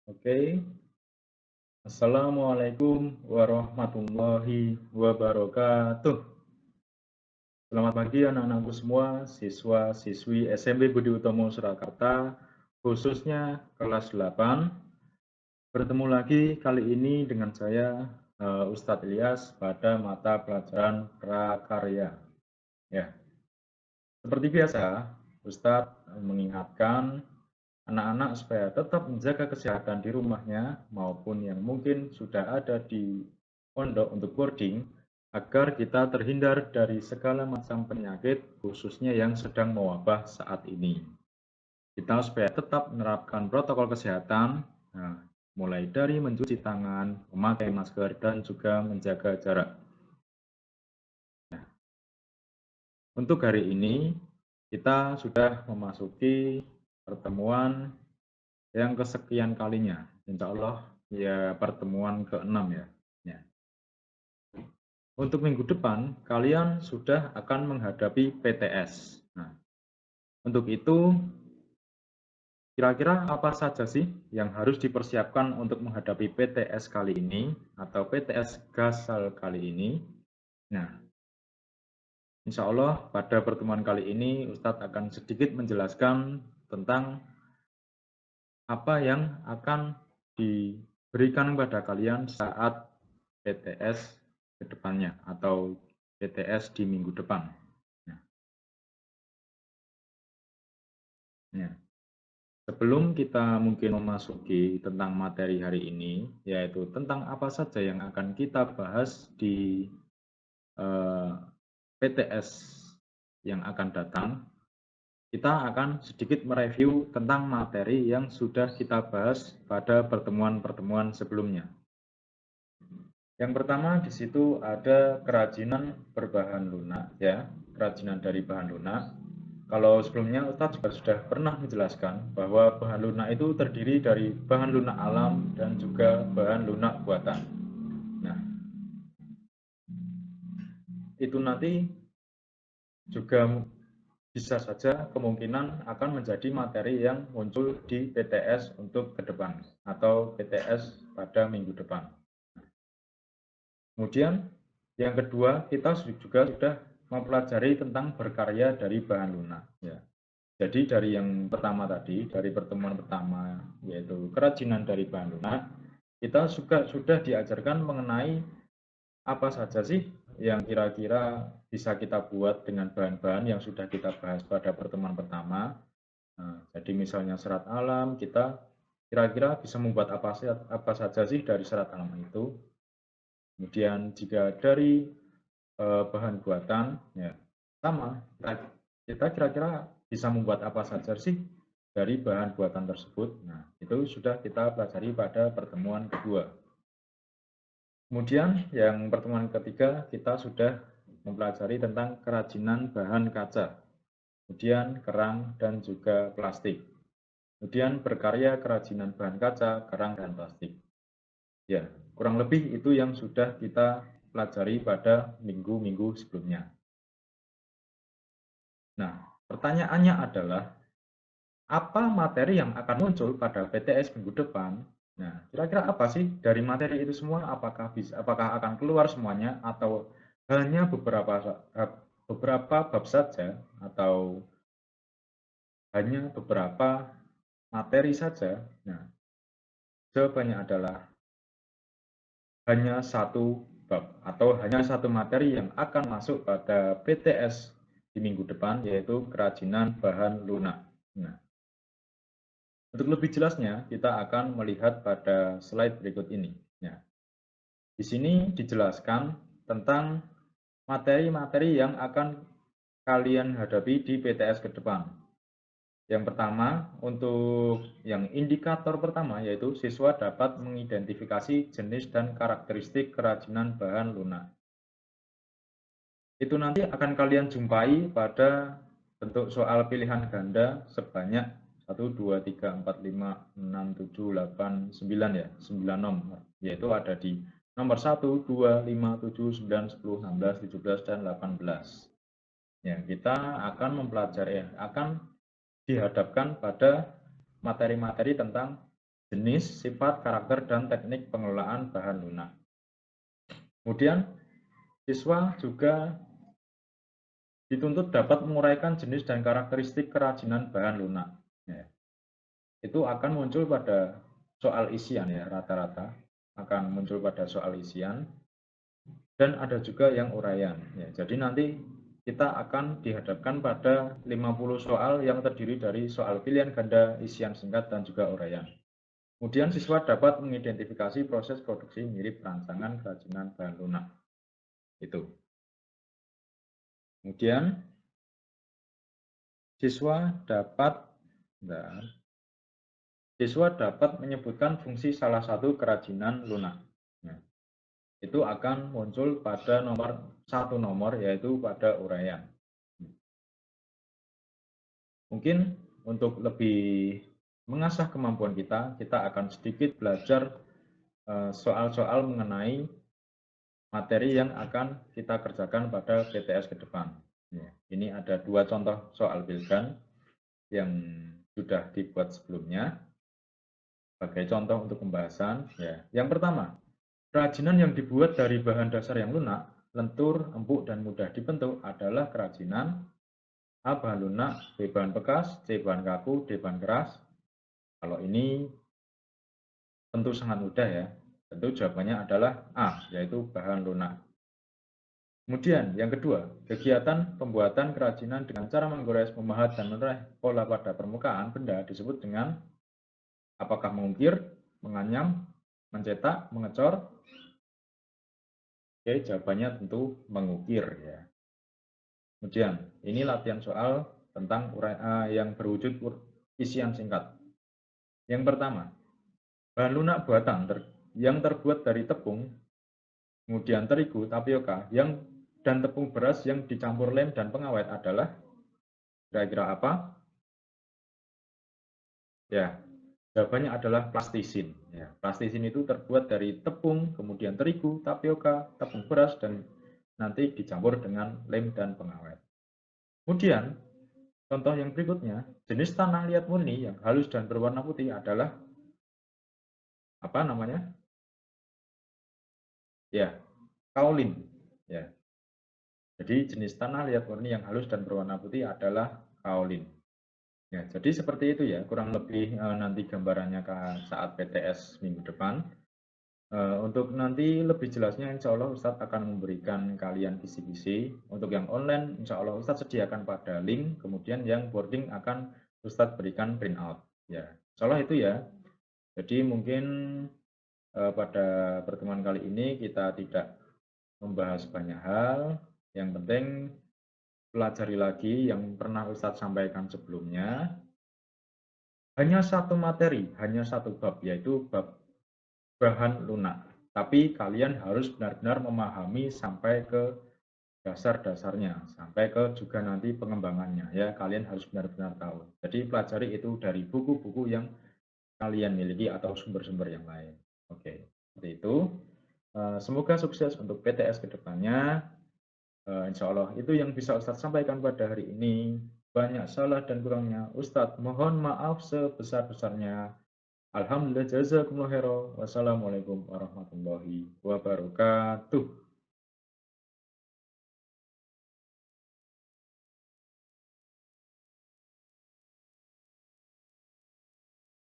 Oke, Assalamualaikum warahmatullahi wabarakatuh. Selamat pagi anak-anakku semua, siswa-siswi SMP Budi Utomo Surakarta, khususnya kelas 8. Bertemu lagi kali ini dengan saya, Ustadz Ilyas, pada mata pelajaran prakarya. Ya, seperti biasa, Ustadz mengingatkan anak-anak supaya tetap menjaga kesehatan di rumahnya maupun yang mungkin sudah ada di pondok untuk boarding agar kita terhindar dari segala macam penyakit khususnya yang sedang mewabah saat ini. Kita supaya tetap menerapkan protokol kesehatan, nah, mulai dari mencuci tangan, memakai masker, dan juga menjaga jarak. Nah, untuk hari ini kita sudah memasuki pertemuan yang kesekian kalinya, insya Allah ya pertemuan ke-6 ya. Ya. Untuk minggu depan, kalian sudah akan menghadapi PTS. Nah, untuk itu, kira-kira apa saja sih yang harus dipersiapkan untuk menghadapi PTS kali ini atau PTS Gasal kali ini? Nah, insya Allah pada pertemuan kali ini Ustadz akan sedikit menjelaskan tentang apa yang akan diberikan kepada kalian saat PTS ke depannya atau PTS di minggu depan. Nah, ya. Sebelum kita mungkin memasuki tentang materi hari ini, yaitu tentang apa saja yang akan kita bahas di PTS yang akan datang, kita akan sedikit mereview tentang materi yang sudah kita bahas pada pertemuan-pertemuan sebelumnya. Yang pertama di situ ada kerajinan berbahan lunak, ya, kerajinan dari bahan lunak. Kalau sebelumnya Ustadz juga sudah pernah menjelaskan bahwa bahan lunak itu terdiri dari bahan lunak alam dan juga bahan lunak buatan. Nah, itu nanti juga bisa saja kemungkinan akan menjadi materi yang muncul di PTS untuk ke depan atau PTS pada minggu depan. Kemudian yang kedua, kita juga sudah mempelajari tentang berkarya dari bahan lunak. Ya. Jadi dari yang pertama tadi, dari pertemuan pertama, yaitu kerajinan dari bahan lunak, kita juga sudah diajarkan mengenai apa saja sih yang kira-kira bisa kita buat dengan bahan-bahan yang sudah kita bahas pada pertemuan pertama. Nah, jadi misalnya serat alam, kita kira-kira bisa membuat apa saja sih dari serat alam itu. Kemudian jika dari bahan buatan, ya sama. Kita kira-kira bisa membuat apa saja sih dari bahan buatan tersebut. Nah, itu sudah kita pelajari pada pertemuan kedua. Kemudian yang pertemuan ketiga kita sudah mempelajari tentang kerajinan bahan kaca, kemudian kerang dan juga plastik. Kemudian berkarya kerajinan bahan kaca, kerang, dan plastik. Ya, kurang lebih itu yang sudah kita pelajari pada minggu-minggu sebelumnya. Nah, pertanyaannya adalah, apa materi yang akan muncul pada PTS minggu depan? Nah, kira-kira apa sih dari materi itu semua? Apakah akan keluar semuanya atau hanya beberapa bab saja atau hanya beberapa materi saja? Nah, jawabannya adalah hanya satu bab atau hanya satu materi yang akan masuk pada PTS di minggu depan, yaitu kerajinan bahan lunak. Nah, untuk lebih jelasnya, kita akan melihat pada slide berikut ini. Ya. Di sini dijelaskan tentang materi-materi yang akan kalian hadapi di PTS ke depan. Yang pertama, untuk yang indikator pertama, yaitu siswa dapat mengidentifikasi jenis dan karakteristik kerajinan bahan lunak. Itu nanti akan kalian jumpai pada bentuk soal pilihan ganda sebanyak 1, 2, 3, 4, 5, 6, 7, 8, 9 ya, 9 nomor, yaitu ada di nomor 1, 2, 5, 7, 9, 10, 16, 17, dan 18. Ya, kita akan mempelajari, akan dihadapkan pada materi-materi tentang jenis, sifat, karakter, dan teknik pengelolaan bahan lunak. Kemudian, siswa juga dituntut dapat menguraikan jenis dan karakteristik kerajinan bahan lunak. Ya, itu akan muncul pada soal isian ya, rata-rata akan muncul pada soal isian, dan ada juga yang uraian. Ya, jadi nanti kita akan dihadapkan pada 50 soal yang terdiri dari soal pilihan ganda, isian singkat, dan juga uraian. Kemudian siswa dapat mengidentifikasi proses produksi mirip rangsangan kerajinan bahan lunak. Itu. Kemudian siswa dapat menyebutkan fungsi salah satu kerajinan lunak. Nah, itu akan muncul pada satu nomor yaitu pada uraian. Mungkin untuk lebih mengasah kemampuan kita akan sedikit belajar soal-soal mengenai materi yang akan kita kerjakan pada PTS ke depan. Ini ada 2 contoh soal Bilgan yang sudah dibuat sebelumnya sebagai contoh untuk pembahasan. Yang pertama, kerajinan yang dibuat dari bahan dasar yang lunak, lentur, empuk, dan mudah dibentuk adalah kerajinan A. Bahan lunak, B. Bahan bekas, C. Bahan kaku, D. Bahan keras. Kalau ini tentu sangat mudah ya. Tentu jawabannya adalah A, yaitu bahan lunak. Kemudian yang kedua, kegiatan pembuatan kerajinan dengan cara menggores, memahat, dan menoreh pola pada permukaan benda disebut dengan apakah mengukir, menganyam, mencetak, mengecor? Oke, jawabannya tentu mengukir ya. Kemudian, ini latihan soal tentang yang berwujud isian singkat. Yang pertama, bahan lunak buatan yang terbuat dari tepung, kemudian terigu, tapioka, dan tepung beras yang dicampur lem dan pengawet adalah kira-kira apa? Ya, jawabannya adalah plastisin. Ya, plastisin itu terbuat dari tepung, kemudian terigu, tapioka, tepung beras, dan nanti dicampur dengan lem dan pengawet. Kemudian, contoh yang berikutnya, jenis tanah liat murni yang halus dan berwarna putih adalah apa namanya? Ya, kaolin. Ya. Jadi jenis tanah liat murni yang halus dan berwarna putih adalah kaolin. Ya, jadi seperti itu ya, kurang lebih nanti gambarannya saat PTS minggu depan. Untuk nanti lebih jelasnya insya Allah Ustadz akan memberikan kalian kisi-kisi. Untuk yang online insya Allah Ustadz sediakan pada link, kemudian yang boarding akan Ustadz berikan print out. Ya, insya Allah itu ya. Jadi mungkin pada pertemuan kali ini kita tidak membahas banyak hal. Yang penting pelajari lagi yang pernah Ustadz sampaikan sebelumnya. Hanya satu materi, hanya satu bab, yaitu bab bahan lunak. Tapi kalian harus benar-benar memahami sampai ke dasar-dasarnya, sampai ke juga nanti pengembangannya. Ya, kalian harus benar-benar tahu. Jadi pelajari itu dari buku-buku yang kalian miliki atau sumber-sumber yang lain. Oke, seperti itu. Semoga sukses untuk PTS kedepannya. Insya Allah itu yang bisa Ustadz sampaikan pada hari ini. Banyak salah dan kurangnya Ustadz mohon maaf sebesar-besarnya. Alhamdulillah, jazakumullah khairan. Wassalamualaikum warahmatullahi wabarakatuh.